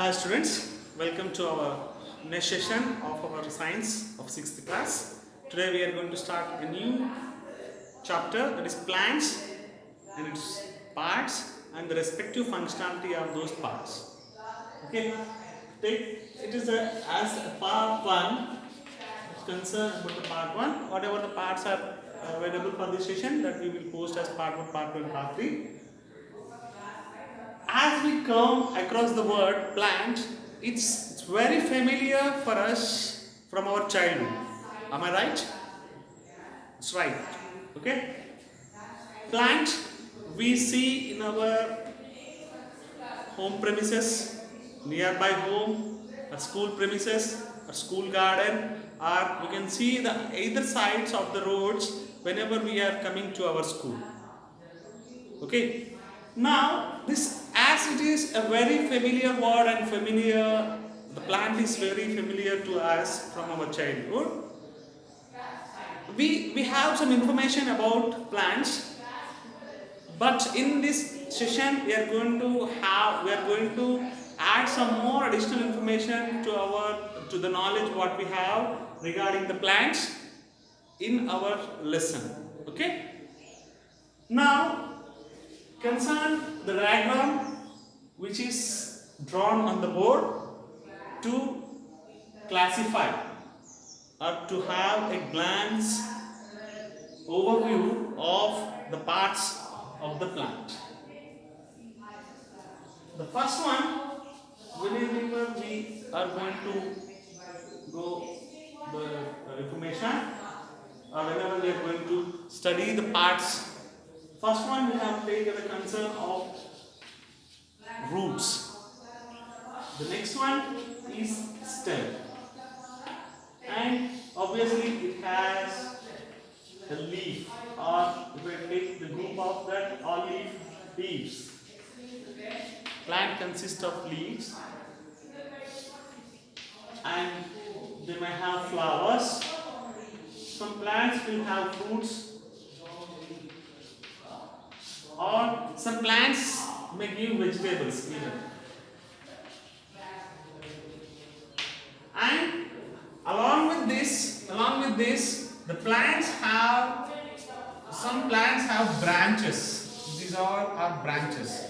Hi students, welcome to our next session of our science of 6th class. Today we are going to start a new chapter, that is plants and its parts and the respective functionality of those parts. Okay, it is as a part 1, it's concerned about the part 1. Whatever the parts are available for this session, that we will post as part 1, part 2 and part 3. As we come across the word plant, it's very familiar for us from our childhood. Am I right? It's right. Okay? Plant we see in our home premises, nearby home, or school premises, or school garden, or we can see the either sides of the roads whenever we are coming to our school. Okay? Now, this as it is a very familiar word and familiar, the plant is very familiar to us from our childhood. We have some information about plants, but in this session we are going to add some more additional information to the knowledge what we have regarding the plants in our lesson. Okay? Now, concern the diagram which is drawn on the board to classify or to have a glance overview of the parts of the plant. The first one, whenever we are going to go the information or whenever we are going to study the parts, first one we have taken the concern of roots. The next one is stem, and obviously it has a leaf, or if I take the group of that, all leaves. Plant consists of leaves, and they may have flowers. Some plants will have fruits, or some plants may give vegetables even. And along with this, the plants have, some plants have branches. These all are branches.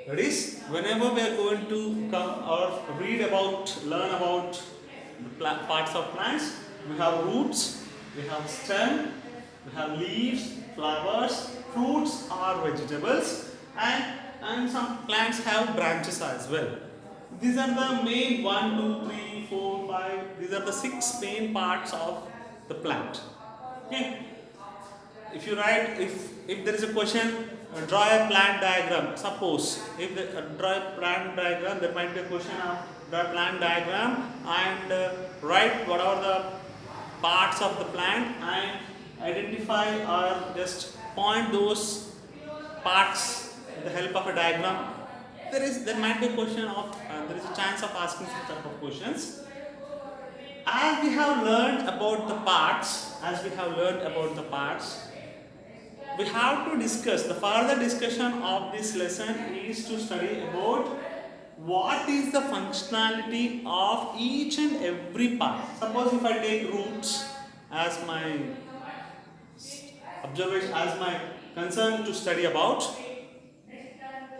That is, whenever we are going to come or learn about the parts of plants, we have roots, we have stem, we have leaves, flowers, fruits or vegetables, and some plants have branches as well. These are the main 1, 2, 3, 4, 5. These are the 6 main parts of the plant. Okay. If you write, if there is a question, draw a plant diagram. Suppose if draw a plant diagram, there might be a question of draw a plant diagram and write what are the parts of the plant and identify or just point those parts with the help of a diagram. There might be a question of there is a chance of asking such type of questions. As we have learned about the parts, we have to discuss, the further discussion of this lesson is to study about what is the functionality of each and every part. Suppose if I take roots as my observation, as my concern to study about,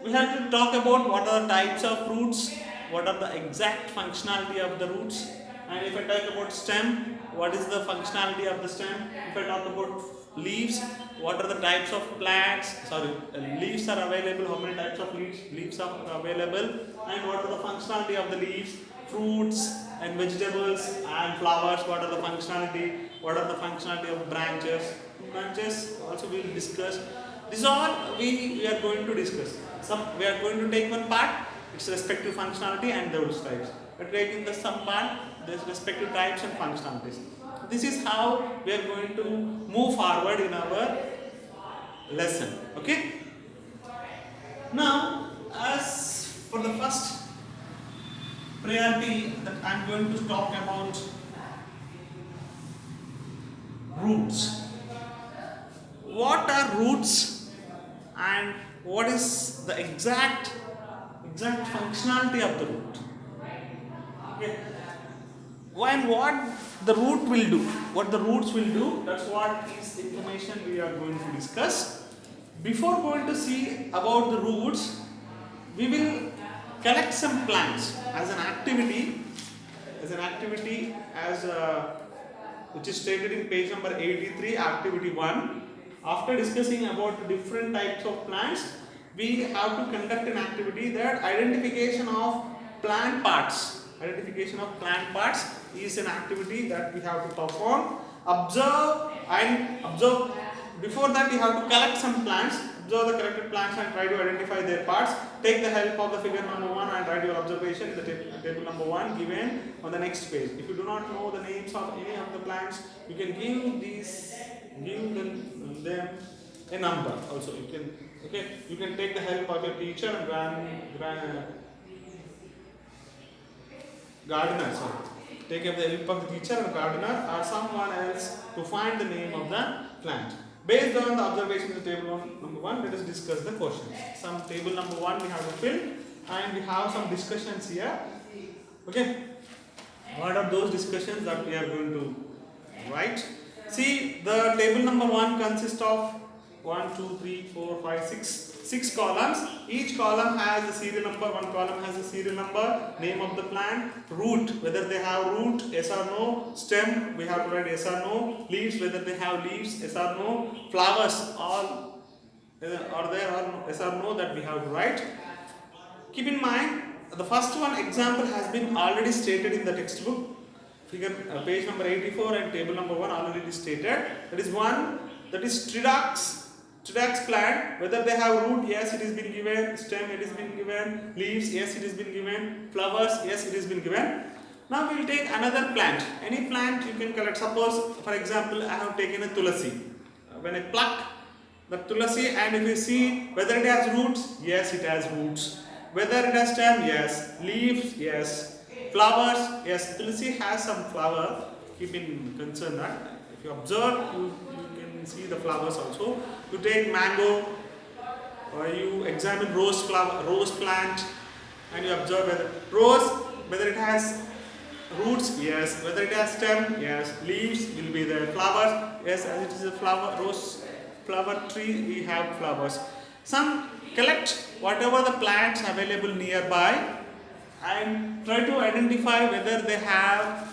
we have to talk about what are the types of roots, what are the exact functionality of the roots, and if I talk about stem, what is the functionality of the stem. If I talk about leaves, what are the types of plants, leaves are available, how many types of leaves are available, and what are the functionality of the leaves, fruits and vegetables and flowers, what are the functionality of branches also we will discuss. This all we are going to discuss. We are going to take one part, its respective functionality and those types. We are taking the some part, the respective types and functionalities. This is how we are going to move forward in our lesson. Okay? Now, as for the first priority that I am going to talk about roots. What are roots and what is the exact functionality of the root. Okay. And what the root will do, what the roots will do, that's what is information we are going to discuss. Before going to see about the roots, we will collect some plants as an activity, which is stated in page number 83, activity 1. After discussing about different types of plants, we have to conduct an activity, that identification of plant parts. Identification of plant parts is an activity that we have to perform. Observe. Before that, you have to collect some plants. Observe the collected plants and try to identify their parts. Take the help of the figure number 1 and write your observation in the table number 1 given on the next page. If you do not know the names of any of the plants, you can give them a number. Also, you can take the help of your teacher and gardener. Take up the help of the teacher and gardener or someone else to find the name of the plant. Based on the observation in the table number 1, let us discuss the questions. Some table number 1 we have to fill, and we have some discussions here. Okay. What are those discussions that we are going to write? See, the table number 1 consists of 1, 2, 3, 4, 5, 6 columns. Each column has a serial number. One column has a serial number, name of the plant, root, whether they have root, yes or no, stem, we have to write yes or no, leaves, whether they have leaves, yes or no, flowers, all are there or no, yes or no, that we have to write. Keep in mind, the first one example has been already stated in the textbook. Figure page number 84 and table number 1 already stated. That is one, that is Tridax plant, whether they have root, yes, it has been given, stem, it has been given, leaves, yes, it has been given, flowers, yes, it has been given. Now we will take another plant. Any plant you can collect. Suppose, for example, I have taken a tulasi. When I pluck the tulasi, and if you see whether it has roots, yes, it has roots. Whether it has stem, yes. Leaves, yes. Flowers, yes. Tulasi has some flower. Keep in concern that if you observe, you can see the flowers also. You take mango, or you examine rose plant, and you observe whether it has roots, yes. Whether it has stem, yes. Leaves will be there. Flowers, yes. As it is a rose flower tree, we have flowers. Some collect whatever the plants available nearby and try to identify whether they have,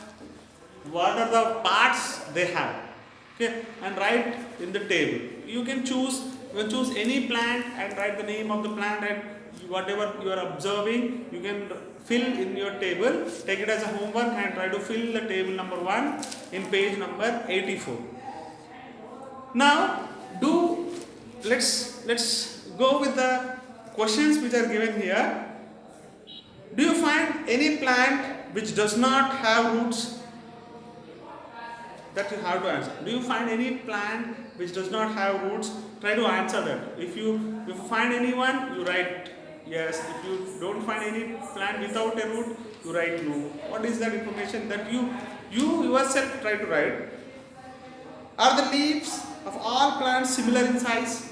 what are the parts they have. Okay, and write in the table. You can choose any plant and write the name of the plant, and whatever you are observing, you can fill in your table. Take it as a homework and try to fill the table number 1 in page number 84. Now, let's go with the questions which are given here. Do you find any plant which does not have roots? That you have to answer. Do you find any plant which does not have roots? Try to answer that. If you find anyone, you write yes. If you don't find any plant without a root, you write no. What is that information that you yourself try to write? Are the leaves of all plants similar in size?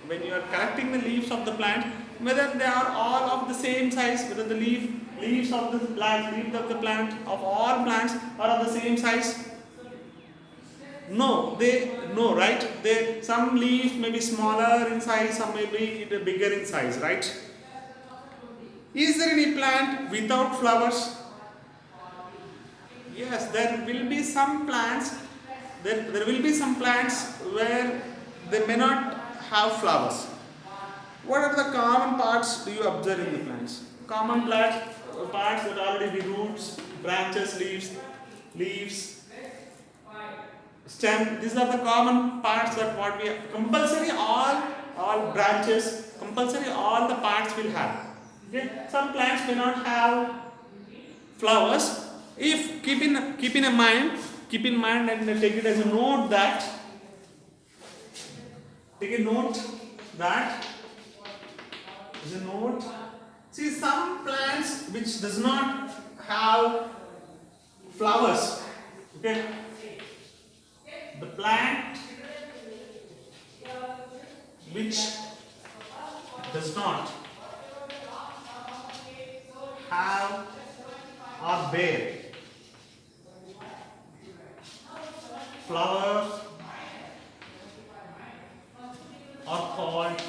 When you are collecting the leaves of the plant, whether they are all of the same size, whether the leaves of the plant of all plants are of the same size? No, right? Some leaves may be smaller in size, some may be bigger in size, right? Is there any plant without flowers? Yes, there will be some plants. There will be some plants where they may not have flowers. What are the common parts do you observe in the plants? Common parts that already be roots, branches, leaves, stem. These are the common parts that what we compulsory all branches, compulsory all the parts will have. Okay? Some plants may not have flowers. If keep in mind and take it as a note that as a note. See, some plants which does not have flowers. Okay. The plant which bare. Flowers are called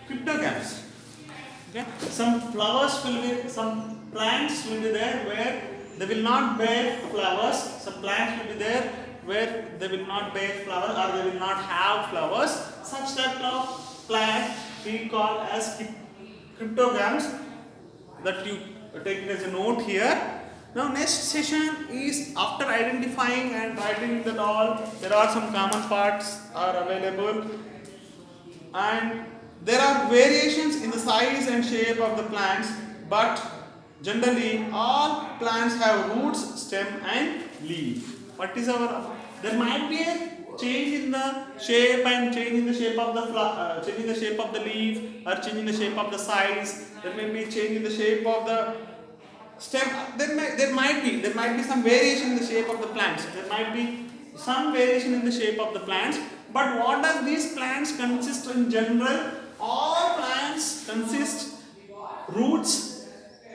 cryptogams. Okay? Some flowers will be, some plants will be there where they will not bear flowers. Some plants will be there where they will not bear flowers or they will not have flowers. Such type of plant we call as cryptogams, that you take it as a note here. Now next session is after identifying and writing that all, there are some common parts are available, and there are variations in the size and shape of the plants, but generally all plants have roots, stem and leaf. What is our, there might be a change in the shape and change in the shape of the changing the shape of the leaf or changing the shape of the size. There may be change in the shape of the stem. There might be some variation in the shape of the plants. There might be some variation in the shape of the plants. But what does these plants consist in general? All plants consist roots,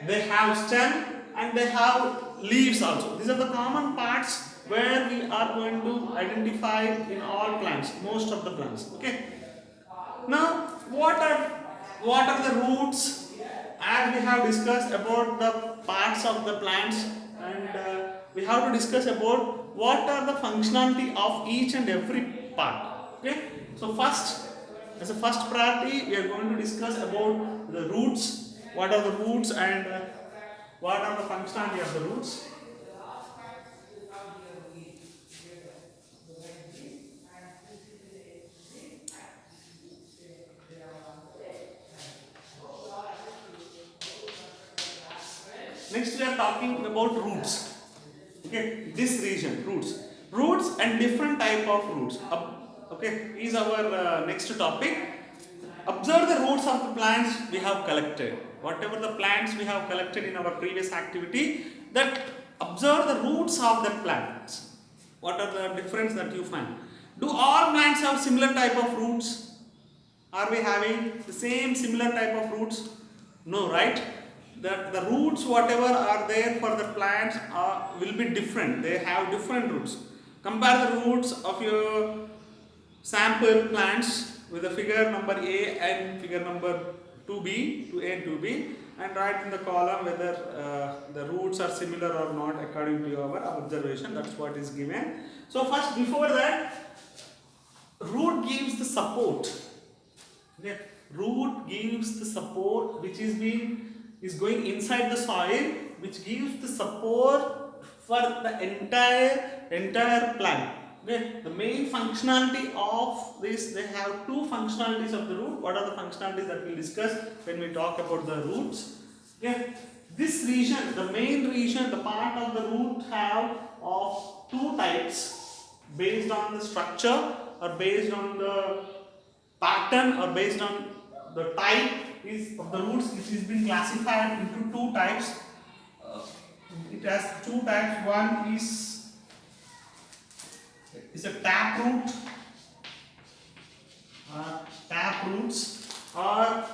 they have stem and they have leaves also. These are the common parts where we are going to identify in all plants, most of the plants. Okay. Now, what are the roots? As we have discussed about the parts of the plants, and we have to discuss about what are the functionality of each and every part. Okay. So first, as a first priority, we are going to discuss about the roots. What are the roots and what are the functionality of the roots? Next we are talking about roots. Okay, this region, roots and different type of roots. Okay, is our next topic. Observe the roots of the plants we have collected. Whatever the plants we have collected in our previous activity, that observe the roots of the plants. What are the difference that you find? Do all plants have similar type of roots? Are we having the same similar type of roots? No, right? The roots whatever are there for the plants will be different. They have different roots. Compare the roots of your sample plants with the figure number A and figure number 2B, 2A and 2B, and write in the column whether the roots are similar or not according to your observation. That's what is given. So first, before that, root gives the support. Okay. Root gives the support which is going inside the soil, which gives the support for the entire plant. Okay. The main functionality of this, they have two functionalities of the root. What are the functionalities that we'll discuss when we talk about the roots? Okay. This region, the main region, the part of the root have of two types based on the structure or based on the pattern or based on the type is of the roots. It is been classified into two types. It has two types. One is a tap root, tap roots, or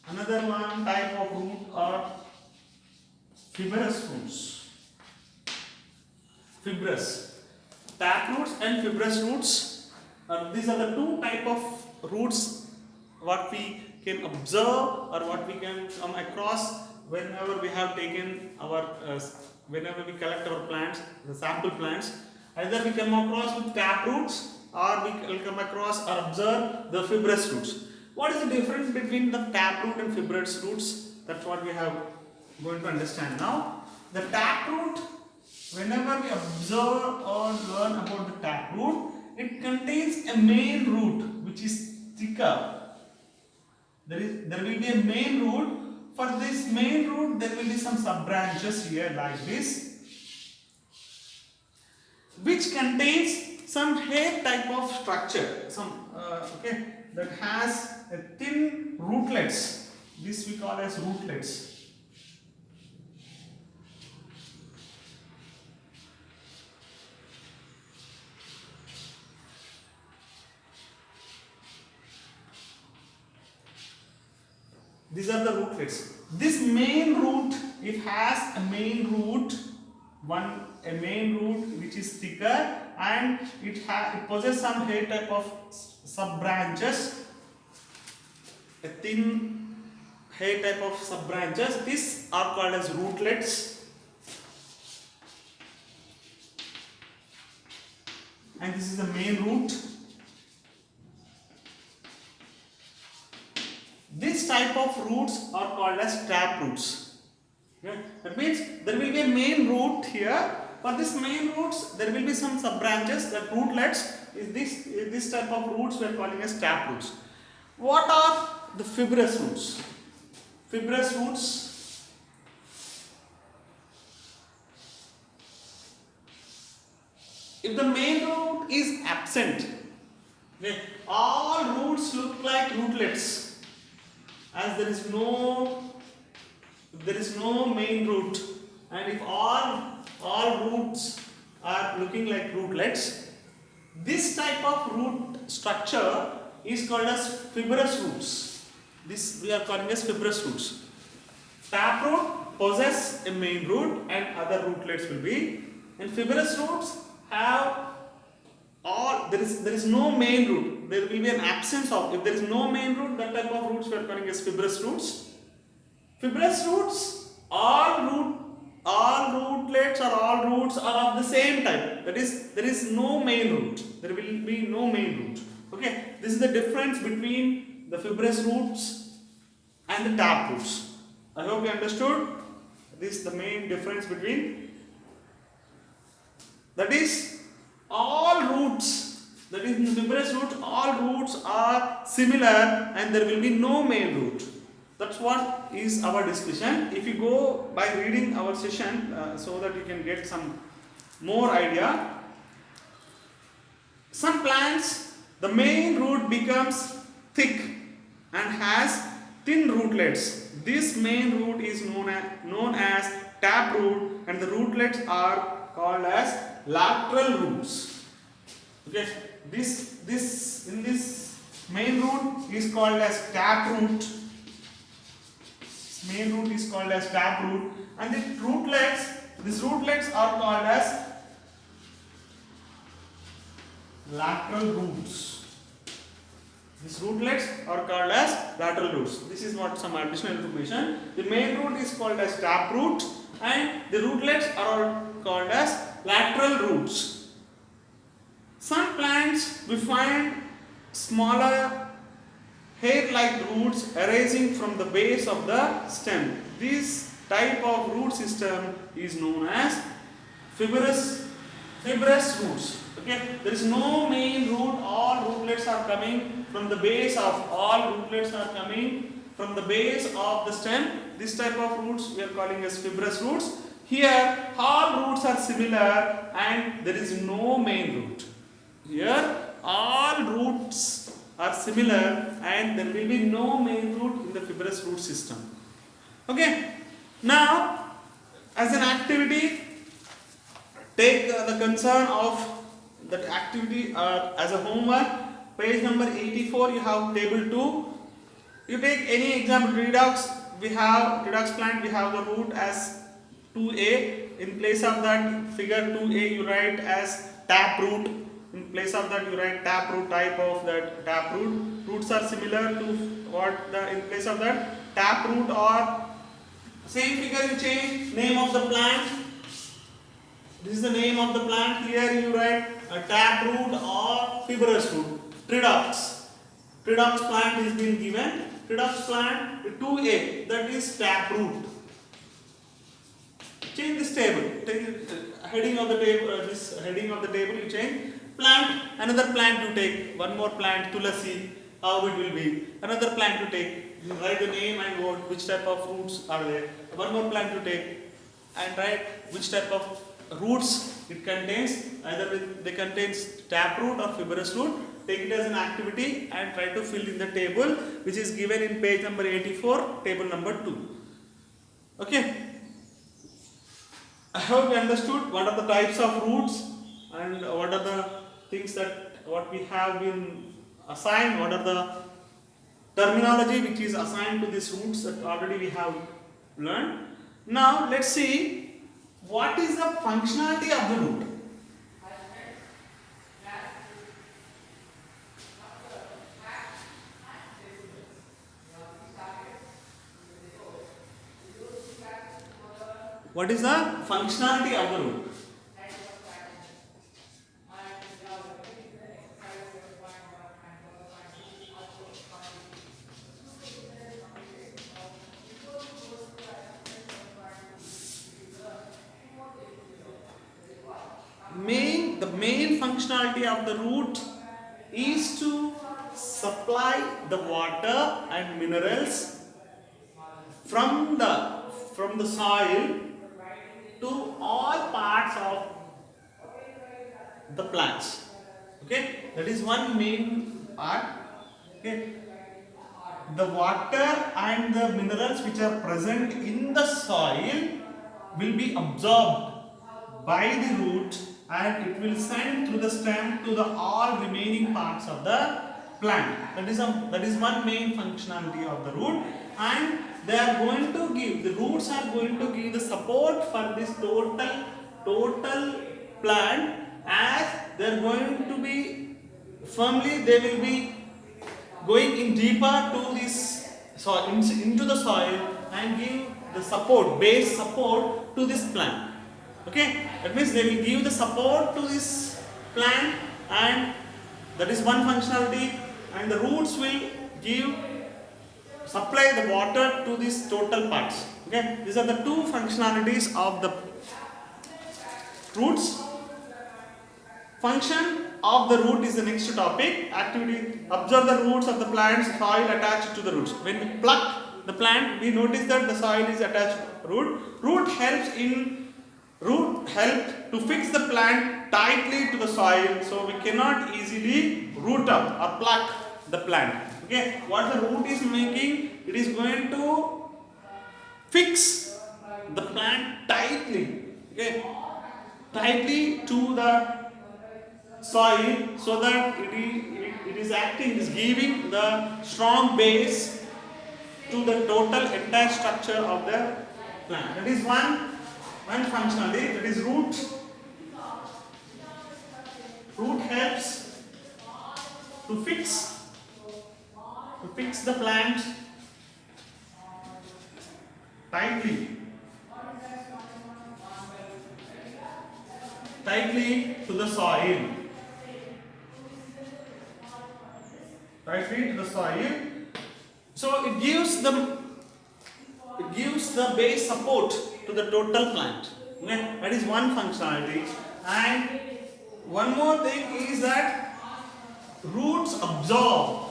another one type of root are fibrous roots. Fibrous, tap roots and fibrous roots. These are the two type of roots what we can observe or what we can come across whenever we have taken our whenever we collect our plants, the sample plants. Either we come across with tap roots or we will come across or observe the fibrous roots. What is the difference between the tap root and fibrous roots? That's what we have going to understand now. The tap root, whenever we observe or learn about the tap root, it contains a main root which is thicker. There will be a main root. For this main root, there will be some sub branches here like this, which contains some hair type of structure. Okay, that has a thin rootlets. This we call as rootlets. These are the rootlets. This main root, it has a main root, a main root which is thicker, and it possesses some hair type of sub branches, a thin hair type of sub branches. These are called as rootlets, and this is the main root. This type of roots are called as tap roots. Okay? That means there will be a main root here. For this main roots, there will be some sub branches. That rootlets is this type of roots we are calling as tap roots. What are the fibrous roots? Fibrous roots. If the main root is absent, okay, all roots look like rootlets. As there is no main root, and if all roots are looking like rootlets, this type of root structure is called as fibrous roots. This we are calling as fibrous roots. Taproot possess a main root and other rootlets will be, and fibrous roots have there is no main root. There will be an absence of, if there is no main root, that type of roots we are calling as fibrous roots. Fibrous roots, all rootlets or all roots are of the same type. That is, there is no main root. There will be no main root. Okay, this is the difference between the fibrous roots and the tap roots. I hope you understood. This is the main difference between. That is, all roots, that is in the fibrous roots, all roots are similar and there will be no main root. That's what is our discussion. If you go by reading our session so that you can get some more idea. Some plants, the main root becomes thick and has thin rootlets. This main root is known as tap root, and the rootlets are called as lateral roots. Okay, this main root is called as tap root. Main root is called as tap root, and these rootlets are called as lateral roots. These rootlets are called as lateral roots. This is what some additional information. The main root is called as tap root, and the rootlets are called as lateral roots. Some plants we find smaller hair-like roots arising from the base of the stem. This type of root system is known as fibrous roots. Okay, there is no main root. All rootlets are coming from the base of the stem. This type of roots we are calling as fibrous roots. Here, all roots are similar and there is no main root. Here, all roots are similar and there will be no main root in the fibrous root system. Okay, now as an activity, take the concern of that activity as a homework. Page number 84, you have table 2. You take any example, redox. We have redox plant, we have the root as 2a. In place of that figure 2a, you write as tap root. In place of that, you write tap root, type of that tap root. Roots are similar to what in place of that tap root, or same figure you change name of the plant. This is the name of the plant. Here you write a tap root or fibrous root. Tridox. Tridox plant is being given. Tridox plant 2a, that is tap root. Change this table. Take heading of the table. This heading of the table you change. Plant, another plant you take. One more plant, tulasi. How it will be? Another plant you take. You write the name and what, which type of roots are there. One more plant you take and write which type of roots it contains. Either they contains tap root or fibrous root. Take it as an activity and try to fill in the table which is given in page number 84, table number 2. Okay. I hope you understood what are the types of roots and what are the things that what we have been assigned, what are the terminology which is assigned to these roots that already we have learned. Now let's see what is the functionality of the root. What is the functionality of the root? The main functionality of the root is to supply the water and minerals from the soil to all parts of the plants. Okay, that is one main part. Okay, the water and the minerals which are present in the soil will be absorbed by the root and it will send through the stem to the all remaining parts of the plant. That is one main functionality of the root, and they are going to give, the roots are going to give the support for this total plant, as they are going to be firmly, they will be going in deeper to this soil, into the soil, and give the support, base support to this plant. Okay, that means they will give the support to this plant, and that is one functionality, and the roots will supply the water to these total parts. Okay, these are the two functionalities of the roots. Function of the root is the next topic. Activity: observe the roots of the plant's soil attached to the roots. When we pluck the plant, we notice that the soil is attached to root. Root help to fix the plant tightly to the soil, so we cannot easily root up or pluck the plant. Okay, what the root is making, it is going to fix the plant tightly. Okay, tightly to the soil, so that it is acting, it is giving the strong base to the total entire structure of the plant. That is one functionality, that is root. Root helps to fix the plant tightly to the soil. So it gives the base support to the total plant. Okay? That is one functionality. And one more thing is that roots absorb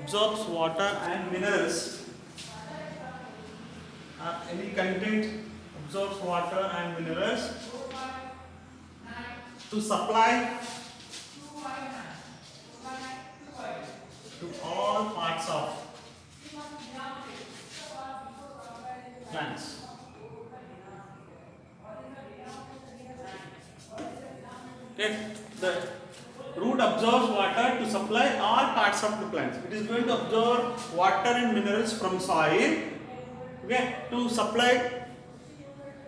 absorbs water and minerals. Any content absorbs water and minerals to supply to all parts of plants. Okay, the root absorbs water to supply all parts of the plants. It is going to absorb water and minerals from soil, okay, to supply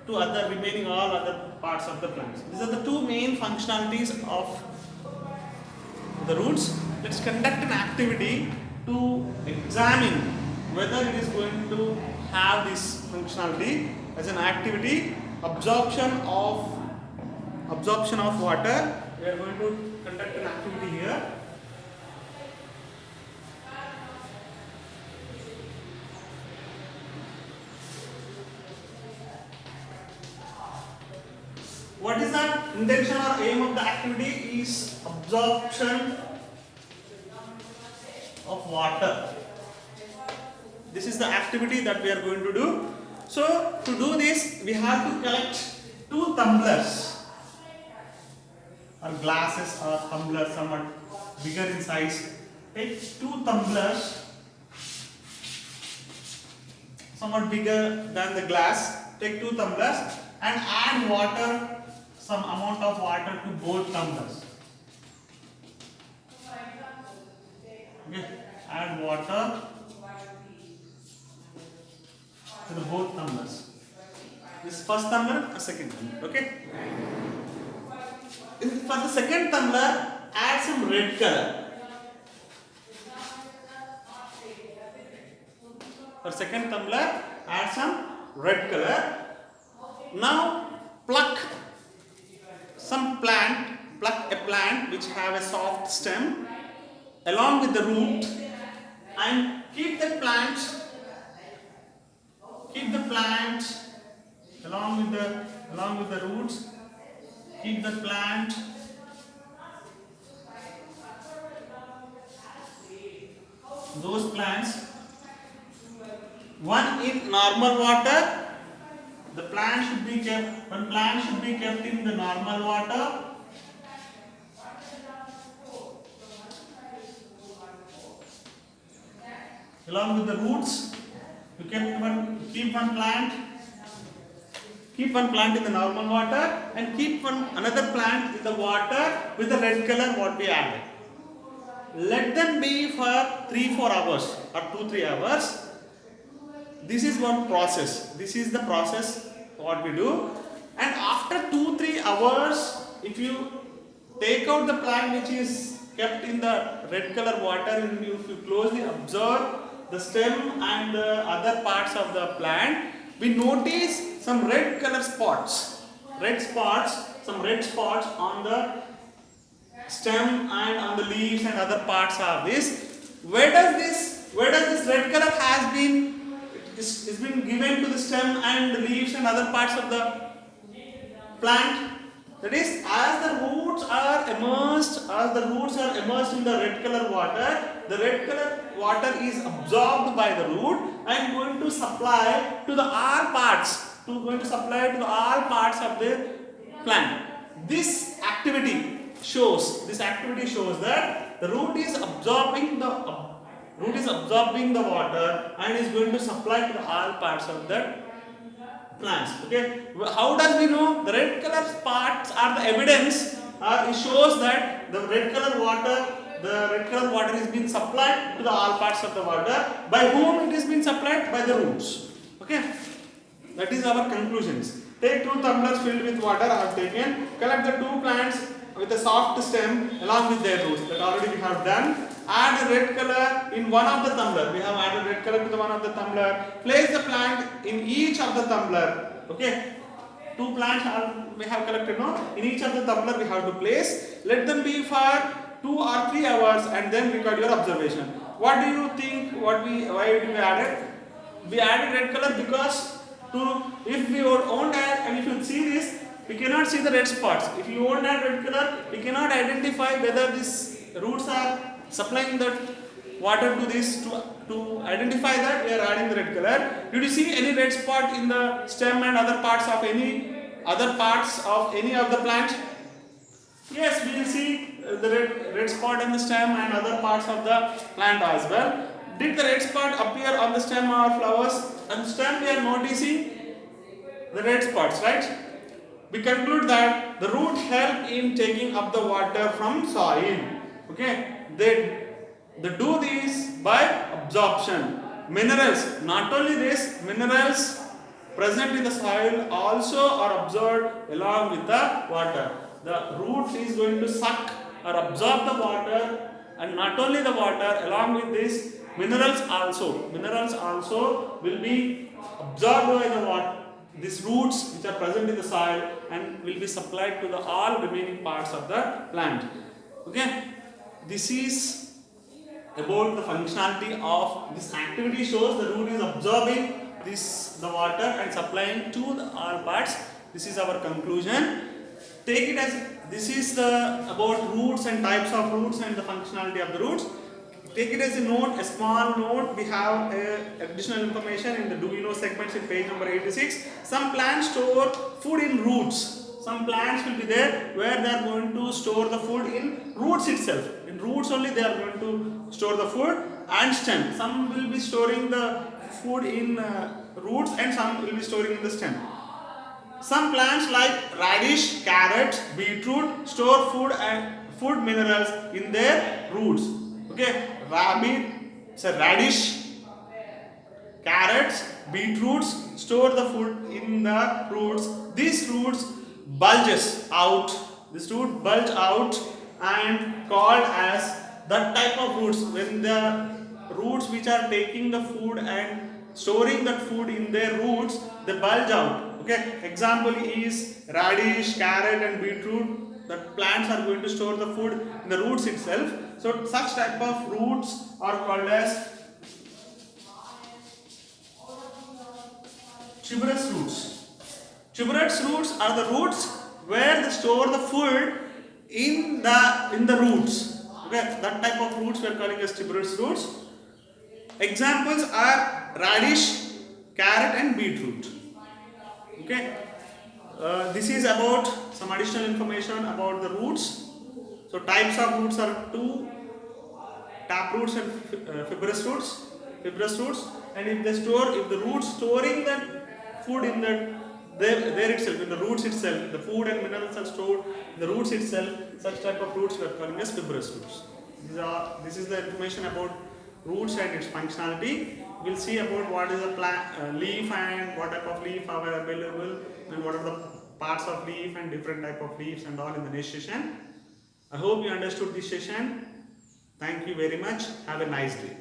to all other parts of the plants. These are the two main functionalities of the roots. Let's conduct an activity to examine whether it is going to have this functionality. As an activity, absorption of water. We are going to conduct an activity here. What is the intention or aim of the activity? Is absorption of water. This is the activity that we are going to do. So to do this, we have to collect 2 tumblers or glasses or tumblers, somewhat bigger in size. Take 2 tumblers, somewhat bigger than the glass. Take 2 tumblers and add water, some amount of water to both tumblers. Okay, add water to the both tumblers. This first tumbler, a second tumbler. Okay. For the second tumbler, add some red color. For second tumbler, add some red color. Now pluck a plant which have a soft stem along with the root, and keep the plant along with the roots. Keep the plant those plants one in normal water. The plant should be kept, one plant should be kept in the normal water. Along with the roots, you keep one plant in the normal water and keep another plant in the water with the red color what we added. Let them be for 3-4 hours or 2-3 hours. This is one process. This is the process what we do. And after 2-3 hours, if you take out the plant which is kept in the red color water, and if you closely observe the stem and the other parts of the plant, we notice some red color spots. Some red spots on the stem and on the leaves and other parts of this. Where does this red color has been? It's been given to the stem and the leaves and other parts of the plant. That is, as the roots are immersed in the red color water, the red color water is absorbed by the root and going to supply to all parts of the plant. This activity shows that the root is absorbing the water and is going to supply to all parts of the plants. Okay, how does we know? The red color parts are the evidence. It shows that the red color water is being supplied to the all parts of the water. By whom it is being supplied? By the roots. Okay, that is our conclusions. Take 2 tumblers filled with water. I have taken. Collect the 2 plants with a soft stem along with their roots. That already we have done. Add a red color in one of the tumbler. We have added red color to the one of the tumbler. Place the plant in each of the tumbler. Okay. 2 plants we have collected. No? In each of the tumbler we have to place. Let them be for 2 or 3 hours and then record your observation. What do you think? Why did we add it? We added red color because if we won't add, and if you see this, we cannot see the red spots. If you won't add red color, we cannot identify whether these roots are supplying that water to this. To identify that, we are adding the red color. Did you see any red spot in the stem and other parts of any of the plant? Yes, we will see the red spot in the stem and other parts of the plant as well. Did the red spot appear on the stem or flowers? On the stem we are noticing the red spots, right? We conclude that the root help in taking up the water from soil. Okay, they do this by absorption. Minerals, not only this, minerals present in the soil also are absorbed along with the water. The root is going to suck or absorb the water, and not only the water, along with this, minerals also will be absorbed by the water. These roots which are present in the soil and will be supplied to the all remaining parts of the plant. Okay, this is about the functionality of this activity. Shows the root is absorbing the water and supplying to the all parts. This is our conclusion. Take it as this is about roots and types of roots and the functionality of the roots. Take it as a note, a small note. We have additional information in the Do You Know segments in page number 86. Some plants store food in roots. some plants will be there where they are going to store the food in roots itself. In roots only they are going to store the food, and stem. Some will be storing the food in roots, and some will be storing in the stem. Some plants like radish, carrot, beetroot store food and food minerals in their roots. Okay, radish, carrots, beetroots store the food in the roots. These roots bulges out. This root bulge out and called as that type of roots. When the roots which are taking the food and storing that food in their roots, they bulge out. Okay. Example is radish, carrot, and beetroot. The plants are going to store the food in the roots itself. So such type of roots are called as tuberous roots. Tuberous roots are the roots where they store the food in the roots. Okay, that type of roots we are calling as tuberous roots. Examples are radish, carrot, and beetroot. Okay, this is about some additional information about the roots. So types of roots are two: tap roots and fibrous roots. Fibrous roots, and if the roots storing that food in there itself, in the roots itself, the food and minerals are stored in the roots itself. Such type of roots we are calling as fibrous roots. This is the information about roots and its functionality. We'll see about what is a plant leaf and what type of leaf are available, and what are the parts of leaf and different type of leaves and all in the next session. I hope you understood this session. Thank you very much. Have a nice day.